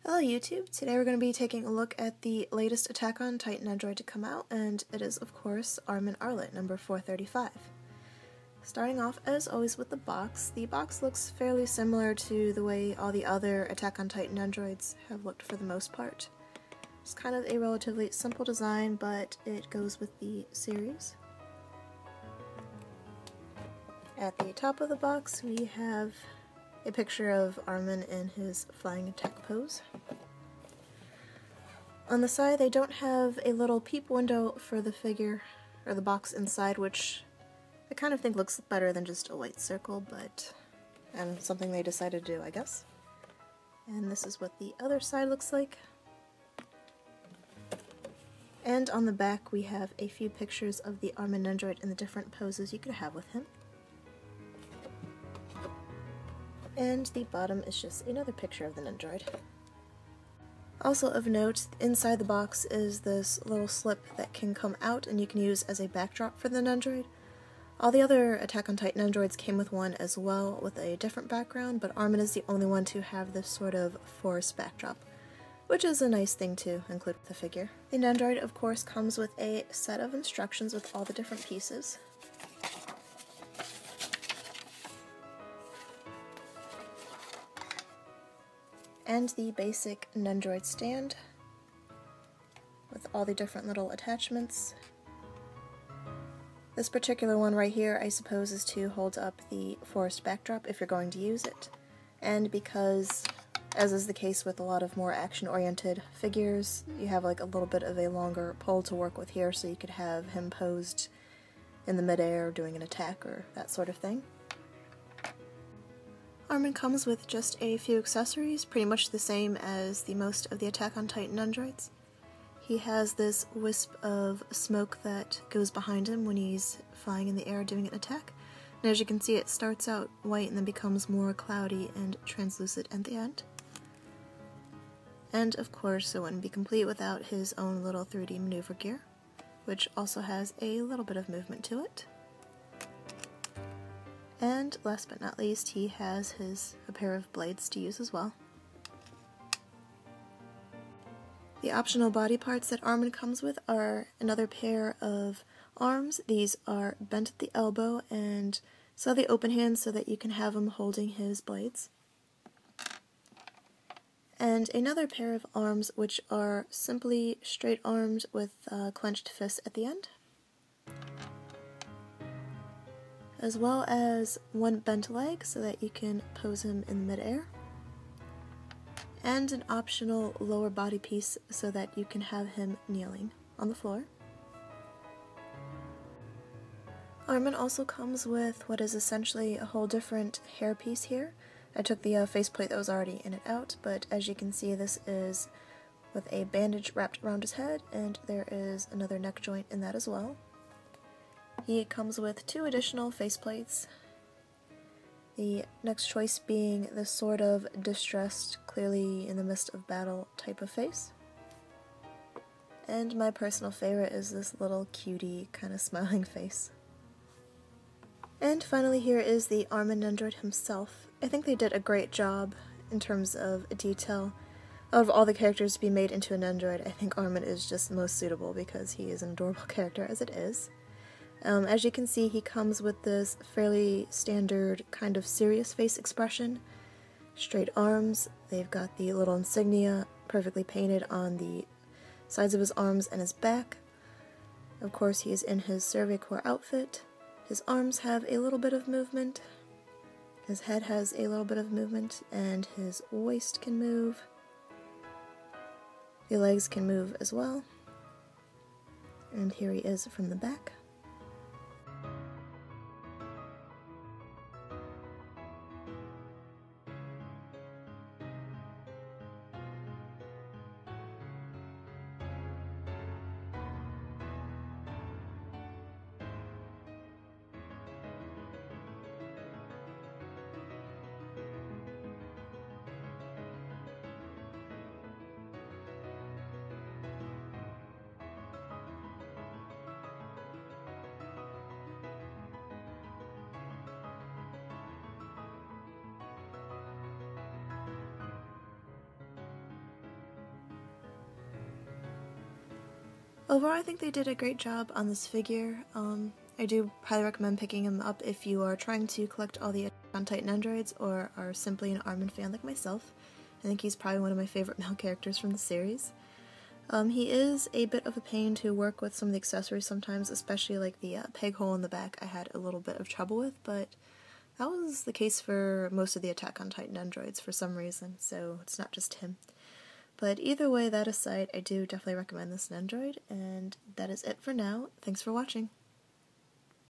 Hello YouTube! Today we're going to be taking a look at the latest Attack on Titan Nendoroid to come out, and it is of course Armin Arlet, number 435. Starting off as always with the box looks fairly similar to the way all the other Attack on Titan Nendoroids have looked for the most part. It's kind of a relatively simple design, but it goes with the series. At the top of the box we have a picture of Armin in his flying attack pose. On the side they don't have a little peep window for the figure, or the box inside, which I kind of think looks better than just a white circle, but and something they decided to do, I guess. And this is what the other side looks like. And on the back we have a few pictures of the Armin Nendoroid in the different poses you could have with him. And the bottom is just another picture of the Nendoroid. Also of note, inside the box is this little slip that can come out and you can use as a backdrop for the Nendoroid. All the other Attack on Titan Nendoroids came with one as well, with a different background, but Armin is the only one to have this sort of forest backdrop, which is a nice thing to include with the figure. The Nendoroid of course comes with a set of instructions with all the different pieces. And the basic Nendoroid stand with all the different little attachments. This particular one right here I suppose is to hold up the forest backdrop if you're going to use it, and because, as is the case with a lot of more action-oriented figures, you have like a little bit of a longer pole to work with here, so you could have him posed in the midair doing an attack or that sort of thing. Armin comes with just a few accessories, pretty much the same as the most of the Attack on Titan Nendoroids. He has this wisp of smoke that goes behind him when he's flying in the air doing an attack, and as you can see it starts out white and then becomes more cloudy and translucent at the end. And of course it wouldn't be complete without his own little 3D maneuver gear, which also has a little bit of movement to it. And last but not least, he has a pair of blades to use as well. The optional body parts that Armin comes with are another pair of arms. These are bent at the elbow and slightly open hands so that you can have him holding his blades. And another pair of arms which are simply straight arms with clenched fists at the end, as well as one bent leg so that you can pose him in midair, and an optional lower body piece so that you can have him kneeling on the floor. Armin also comes with what is essentially a whole different hair piece here. I took the faceplate that was already in it out, but as you can see this is with a bandage wrapped around his head, and there is another neck joint in that as well. He comes with two additional faceplates, the next choice being this sort of distressed, clearly in the midst of battle type of face. And my personal favorite is this little cutie kind of smiling face. And finally here is the Armin Nendoroid himself. I think they did a great job in terms of detail. Out of all the characters to be made into a Nendoroid, I think Armin is just most suitable because he is an adorable character as it is. As you can see, he comes with this fairly standard kind of serious face expression. Straight arms, they've got the little insignia perfectly painted on the sides of his arms and his back. Of course, he is in his Survey Corps outfit. His arms have a little bit of movement, his head has a little bit of movement, and his waist can move. The legs can move as well. And here he is from the back. Overall, I think they did a great job on this figure. I do highly recommend picking him up if you are trying to collect all the Titan Nendoroids or are simply an Armin fan like myself. I think he's probably one of my favorite male characters from the series. He is a bit of a pain to work with some of the accessories sometimes, especially like the peg hole in the back I had a little bit of trouble with, but that was the case for most of the Attack on Titan Nendoroids for some reason, so it's not just him. But either way, that aside, I do definitely recommend this Nendoroid, and that is it for now. Thanks for watching.